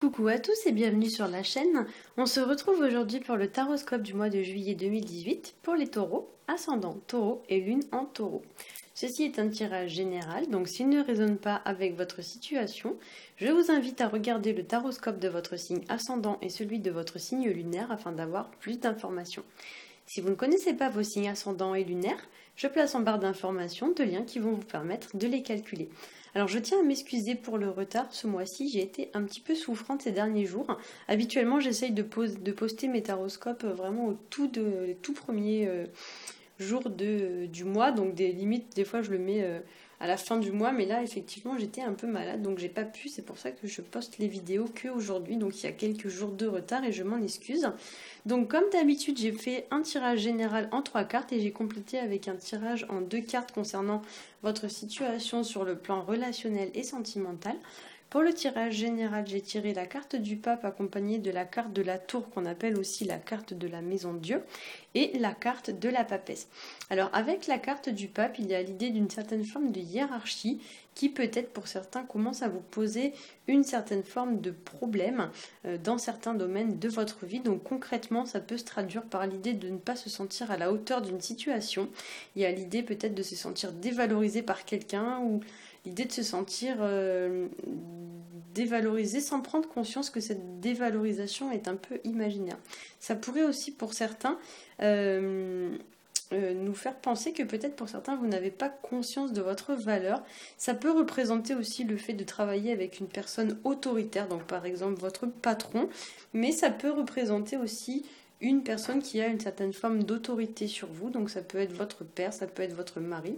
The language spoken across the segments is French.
Coucou à tous et bienvenue sur la chaîne. On se retrouve aujourd'hui pour le taroscope du mois de juillet 2018 pour les taureaux, ascendant taureau et lune en taureau. Ceci est un tirage général, donc s'il ne résonne pas avec votre situation, je vous invite à regarder le taroscope de votre signe ascendant et celui de votre signe lunaire afin d'avoir plus d'informations. Si vous ne connaissez pas vos signes ascendants et lunaires, je place en barre d'informations deux liens qui vont vous permettre de les calculer. Alors je tiens à m'excuser pour le retard, ce mois-ci j'ai été un petit peu souffrante ces derniers jours. Habituellement j'essaye de poster mes taroscopes vraiment au les tout premiers jours du mois, donc limites des fois je le mets à la fin du mois, mais là effectivement j'étais un peu malade donc j'ai pas pu, c'est pour ça que je poste les vidéos qu'aujourd'hui, donc il y a quelques jours de retard et je m'en excuse. Donc comme d'habitude j'ai fait un tirage général en 3 cartes et j'ai complété avec un tirage en 2 cartes concernant votre situation sur le plan relationnel et sentimental. Pour le tirage général, j'ai tiré la carte du pape accompagnée de la carte de la tour qu'on appelle aussi la carte de la maison Dieu et la carte de la papesse. Alors avec la carte du pape, il y a l'idée d'une certaine forme de hiérarchie qui peut-être pour certains commence à vous poser une certaine forme de problème dans certains domaines de votre vie. Donc concrètement, ça peut se traduire par l'idée de ne pas se sentir à la hauteur d'une situation. Il y a l'idée peut-être de se sentir dévalorisé par quelqu'un ou l'idée de se sentir dévalorisé sans prendre conscience que cette dévalorisation est un peu imaginaire. Ça pourrait aussi pour certains nous faire penser que peut-être pour certains vous n'avez pas conscience de votre valeur. Ça peut représenter aussi le fait de travailler avec une personne autoritaire, donc par exemple votre patron, mais ça peut représenter aussi une personne qui a une certaine forme d'autorité sur vous, donc ça peut être votre père, ça peut être votre mari.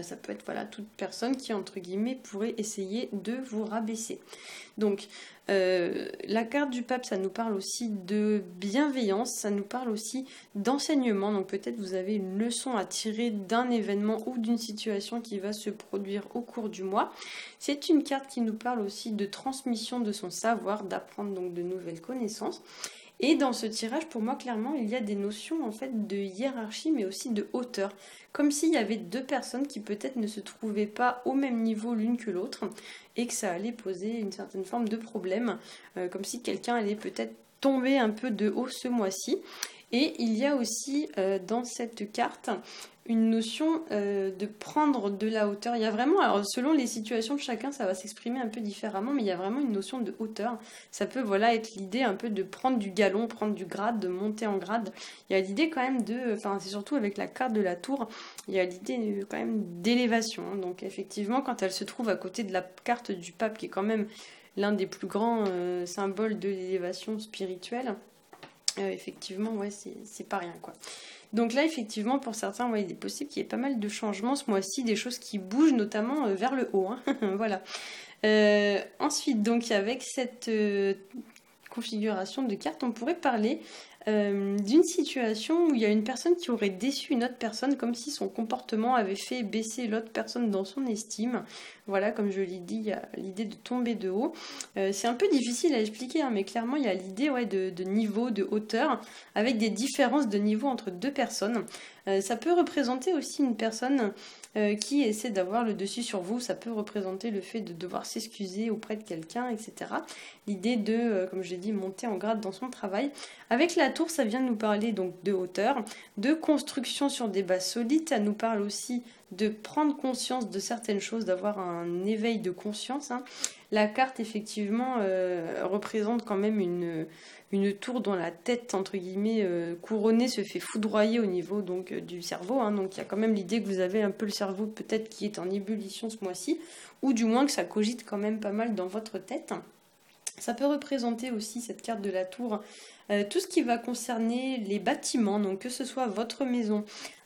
Ça peut être voilà, toute personne qui, entre guillemets, pourrait essayer de vous rabaisser. Donc, la carte du pape, ça nous parle aussi de bienveillance, ça nous parle aussi d'enseignement. Donc, peut-être vous avez une leçon à tirer d'un événement ou d'une situation qui va se produire au cours du mois. C'est une carte qui nous parle aussi de transmission de son savoir, d'apprendre donc de nouvelles connaissances. Et dans ce tirage, pour moi, clairement, il y a des notions en fait de hiérarchie, mais aussi de hauteur. Comme s'il y avait deux personnes qui peut-être ne se trouvaient pas au même niveau l'une que l'autre, et que ça allait poser une certaine forme de problème, comme si quelqu'un allait peut-être tomber un peu de haut ce mois-ci. Et il y a aussi dans cette carte une notion de prendre de la hauteur. Il y a vraiment, alors selon les situations de chacun, ça va s'exprimer un peu différemment, mais il y a vraiment une notion de hauteur. Ça peut voilà être l'idée un peu de prendre du galon, prendre du grade, de monter en grade. Il y a l'idée quand même de, enfin c'est surtout avec la carte de la tour, il y a l'idée quand même d'élévation. Donc effectivement, quand elle se trouve à côté de la carte du pape, qui est quand même l'un des plus grands symboles de l'élévation spirituelle, effectivement, ouais, c'est pas rien, quoi. Donc là, effectivement, pour certains, ouais, il est possible qu'il y ait pas mal de changements ce mois-ci, des choses qui bougent, notamment vers le haut, hein. Voilà. Ensuite, donc, avec cette configuration de cartes, on pourrait parler d'une situation où il y a une personne qui aurait déçu une autre personne, comme si son comportement avait fait baisser l'autre personne dans son estime. Voilà, comme je l'ai dit, il y a l'idée de tomber de haut. C'est un peu difficile à expliquer, hein, mais clairement il y a l'idée de niveau, de hauteur, avec des différences de niveau entre deux personnes. Ça peut représenter aussi une personne qui essaie d'avoir le dessus sur vous. Ça peut représenter le fait de devoir s'excuser auprès de quelqu'un, etc. L'idée de, comme je l'ai dit, monter en grade dans son travail. Avec la tour, ça vient nous parler donc de hauteur, de construction sur des bases solides. Ça nous parle aussi de prendre conscience de certaines choses, d'avoir un éveil de conscience, hein. La carte, effectivement, représente quand même une tour dont la tête, entre guillemets, couronnée se fait foudroyer au niveau donc, du cerveau, hein. Donc il y a quand même l'idée que vous avez un peu le cerveau peut-être qui est en ébullition ce mois-ci, ou du moins que ça cogite quand même pas mal dans votre tête. Ça peut représenter aussi, cette carte de la tour, tout ce qui va concerner les bâtiments, donc que ce soit votre maison,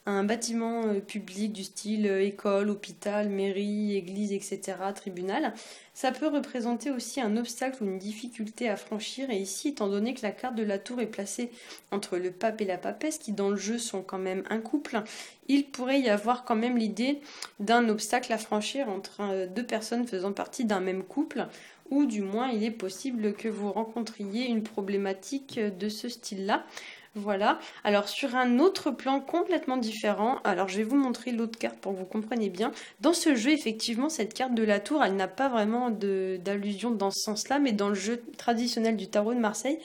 un bâtiment public du style école, hôpital, mairie, église, etc., tribunal. Ça peut représenter aussi un obstacle ou une difficulté à franchir. Et ici, étant donné que la carte de la tour est placée entre le pape et la papesse, qui dans le jeu sont quand même un couple, il pourrait y avoir quand même l'idée d'un obstacle à franchir entre deux personnes faisant partie d'un même couple, ou du moins il est possible que vous rencontriez une problématique de ce style-là. Voilà. Alors sur un autre plan complètement différent, alors je vais vous montrer l'autre carte pour que vous compreniez bien. Dans ce jeu, effectivement, cette carte de la tour, elle n'a pas vraiment d'allusion dans ce sens-là, mais dans le jeu traditionnel du tarot de Marseille,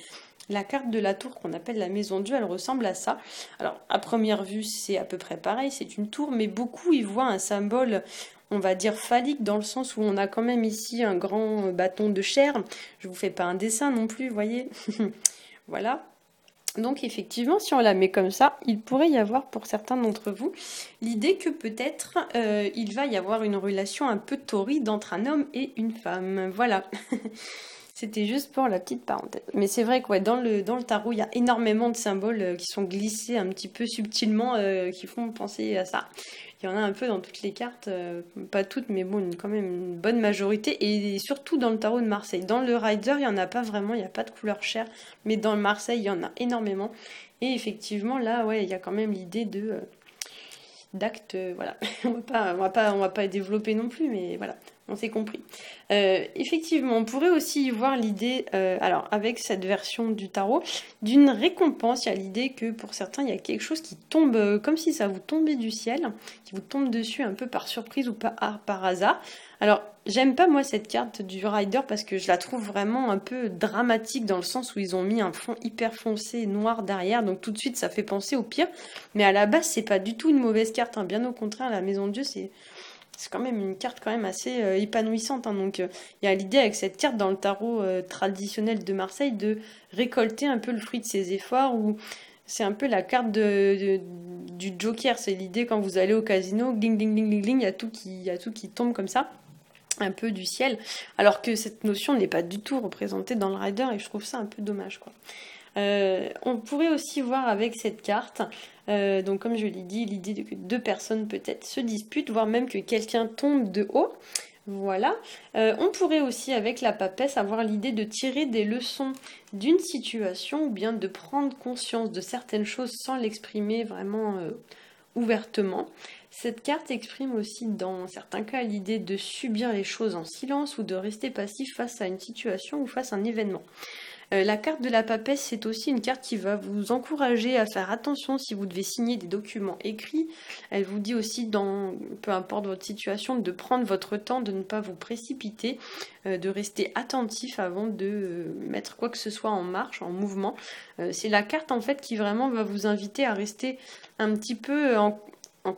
la carte de la tour qu'on appelle la maison Dieu, elle ressemble à ça. Alors à première vue, c'est à peu près pareil, c'est une tour, mais beaucoup y voient un symbole, on va dire phallique, dans le sens où on a quand même ici un grand bâton de chair. Je vous fais pas un dessin non plus, vous voyez. Voilà. Donc effectivement, si on la met comme ça, il pourrait y avoir pour certains d'entre vous l'idée que peut-être il va y avoir une relation un peu torride entre un homme et une femme. Voilà. C'était juste pour la petite parenthèse. Mais c'est vrai que ouais, dans le tarot, il y a énormément de symboles qui sont glissés un petit peu subtilement, qui font penser à ça. Il y en a un peu dans toutes les cartes, pas toutes, mais bon, quand même une bonne majorité, et surtout dans le tarot de Marseille. Dans le Rider, il n'y en a pas vraiment, il n'y a pas de couleur chair, mais dans le Marseille, il y en a énormément. Et effectivement, là, ouais, il y a quand même l'idée de d'actes, voilà. On va pas développer non plus, mais voilà, on s'est compris. Effectivement, on pourrait aussi y voir l'idée, alors avec cette version du tarot, d'une récompense. Il y a l'idée que pour certains, il y a quelque chose qui tombe, comme si ça vous tombait du ciel, qui vous tombe dessus un peu par surprise ou par hasard. Alors, j'aime pas moi cette carte du Rider parce que je la trouve vraiment un peu dramatique dans le sens où ils ont mis un fond hyper foncé noir derrière, donc tout de suite ça fait penser au pire. Mais à la base, c'est pas du tout une mauvaise carte, hein. Bien au contraire, la Maison de Dieu, c'est quand même une carte quand même assez épanouissante, hein. Donc il y a l'idée avec cette carte dans le tarot traditionnel de Marseille de récolter un peu le fruit de ses efforts, ou c'est un peu la carte du Joker. C'est l'idée quand vous allez au casino, gling gling gling gling gling, il y a tout qui tombe comme ça, un peu du ciel, alors que cette notion n'est pas du tout représentée dans le Rider, et je trouve ça un peu dommage, quoi. On pourrait aussi voir avec cette carte, donc comme je l'ai dit, l'idée que deux personnes peut-être se disputent, voire même que quelqu'un tombe de haut. Voilà. On pourrait aussi avec la papesse avoir l'idée de tirer des leçons d'une situation, ou bien de prendre conscience de certaines choses sans l'exprimer vraiment ouvertement. Cette carte exprime aussi dans certains cas l'idée de subir les choses en silence ou de rester passif face à une situation ou face à un événement. La carte de la papesse, c'est aussi une carte qui va vous encourager à faire attention si vous devez signer des documents écrits. Elle vous dit aussi, peu importe votre situation, de prendre votre temps, de ne pas vous précipiter, de rester attentif avant de mettre quoi que ce soit en marche, en mouvement. C'est la carte en fait qui vraiment va vous inviter à rester un petit peu en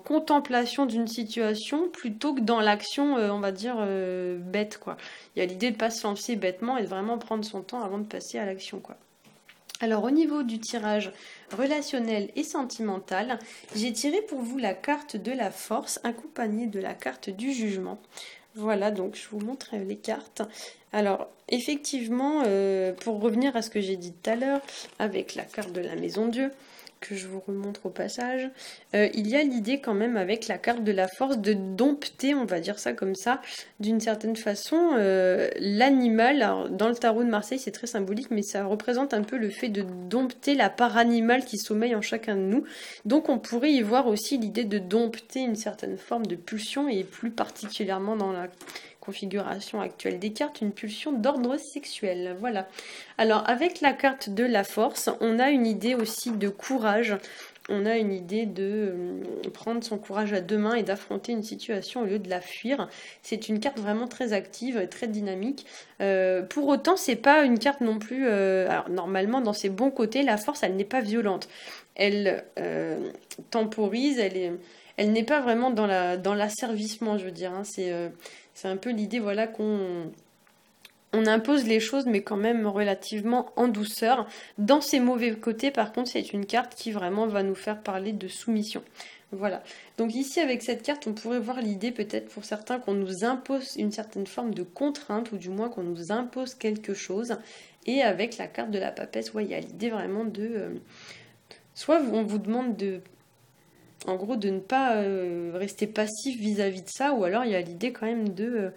contemplation d'une situation plutôt que dans l'action, on va dire, bête, quoi. Il y a l'idée de ne pas se lancer bêtement et de vraiment prendre son temps avant de passer à l'action, quoi. Alors au niveau du tirage relationnel et sentimental, j'ai tiré pour vous la carte de la force accompagnée de la carte du jugement. Voilà, donc je vous montre les cartes. Alors effectivement, pour revenir à ce que j'ai dit tout à l'heure, avec la carte de la Maison Dieu, que je vous remontre au passage, il y a l'idée quand même avec la carte de la force de dompter, on va dire ça comme ça, d'une certaine façon, l'animal. Alors, dans le tarot de Marseille, c'est très symbolique, mais ça représente un peu le fait de dompter la part animale qui sommeille en chacun de nous. Donc on pourrait y voir aussi l'idée de dompter une certaine forme de pulsion, et plus particulièrement dans la configuration actuelle des cartes, une pulsion d'ordre sexuel. Voilà. Alors avec la carte de la force, on a une idée aussi de courage. On a une idée de prendre son courage à deux mains et d'affronter une situation au lieu de la fuir. C'est une carte vraiment très active, très dynamique. Pour autant, c'est pas une carte non plus. Alors normalement, dans ses bons côtés, la force, elle n'est pas violente. Elle temporise. Elle n'est pas vraiment dans l'asservissement, je veux dire, hein. C'est un peu l'idée, voilà, qu'on impose les choses, mais quand même relativement en douceur. Dans ses mauvais côtés, par contre, c'est une carte qui vraiment va nous faire parler de soumission. Voilà. Donc ici, avec cette carte, on pourrait voir l'idée peut-être pour certains qu'on nous impose une certaine forme de contrainte, ou du moins qu'on nous impose quelque chose. Et avec la carte de la papesse, ouais, il y a l'idée vraiment de... soit on vous demande en gros, de ne pas rester passif vis-à-vis de ça, ou alors il y a l'idée quand même de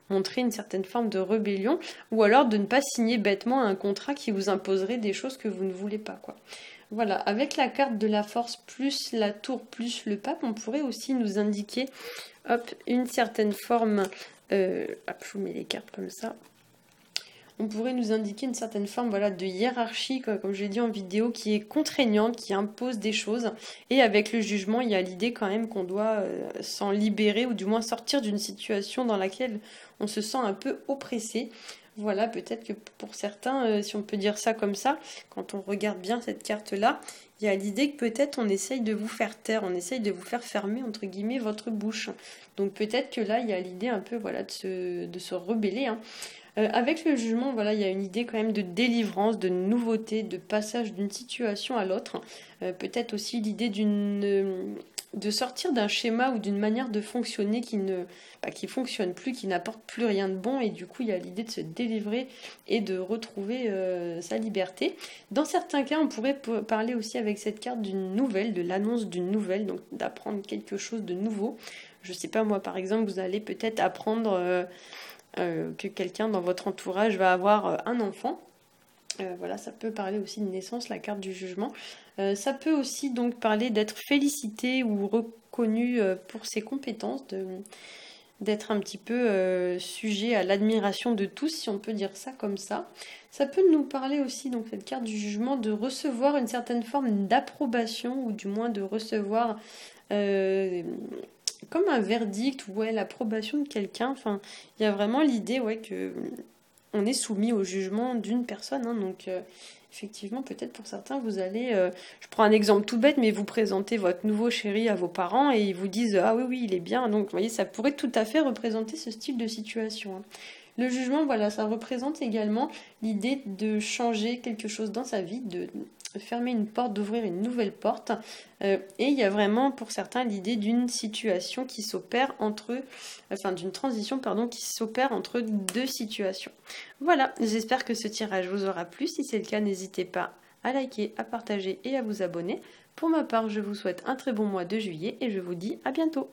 montrer une certaine forme de rébellion, ou alors de ne pas signer bêtement un contrat qui vous imposerait des choses que vous ne voulez pas, quoi. Voilà, avec la carte de la force plus la tour plus le pape, on pourrait aussi nous indiquer, hop, une certaine forme, hop, je vous mets les cartes comme ça. on pourrait nous indiquer une certaine forme voilà, de hiérarchie, comme je l'ai dit en vidéo, qui est contraignante, qui impose des choses. Et avec le jugement, il y a l'idée quand même qu'on doit s'en libérer, ou du moins sortir d'une situation dans laquelle on se sent un peu oppressé. Voilà, peut-être que pour certains, si on peut dire ça comme ça, quand on regarde bien cette carte-là, il y a l'idée que peut-être on essaye de vous faire taire, on essaye de vous faire fermer, entre guillemets, votre bouche. Donc peut-être que là, il y a l'idée un peu voilà, de se rebeller, hein. Avec le jugement, voilà, il y a une idée quand même de délivrance, de nouveauté, de passage d'une situation à l'autre. Peut-être aussi l'idée de sortir d'un schéma ou d'une manière de fonctionner qui fonctionne plus, qui n'apporte plus rien de bon, et du coup il y a l'idée de se délivrer et de retrouver sa liberté. Dans certains cas, on pourrait parler aussi avec cette carte d'une nouvelle, de l'annonce d'une nouvelle, donc d'apprendre quelque chose de nouveau. Je sais pas, moi par exemple, vous allez peut-être apprendre que quelqu'un dans votre entourage va avoir un enfant. Voilà, ça peut parler aussi de naissance, la carte du jugement. Ça peut aussi donc parler d'être félicité ou reconnu pour ses compétences, d'être un petit peu sujet à l'admiration de tous, si on peut dire ça comme ça. Ça peut nous parler aussi, donc cette carte du jugement, de recevoir une certaine forme d'approbation, ou du moins de recevoir comme un verdict, ouais, l'approbation de quelqu'un. Enfin, il y a vraiment l'idée, ouais, que on est soumis au jugement d'une personne, hein. Donc effectivement, peut-être pour certains, vous allez, je prends un exemple tout bête, mais vous présentez votre nouveau chéri à vos parents et ils vous disent ah oui oui il est bien. Donc vous voyez, ça pourrait tout à fait représenter ce style de situation, hein. Le jugement, voilà, ça représente également l'idée de changer quelque chose dans sa vie, de fermer une porte, d'ouvrir une nouvelle porte. Et il y a vraiment pour certains l'idée d'une situation qui s'opère d'une transition, pardon, qui s'opère entre deux situations. Voilà, j'espère que ce tirage vous aura plu. Si c'est le cas, n'hésitez pas à liker, à partager et à vous abonner. Pour ma part, je vous souhaite un très bon mois de juillet et je vous dis à bientôt.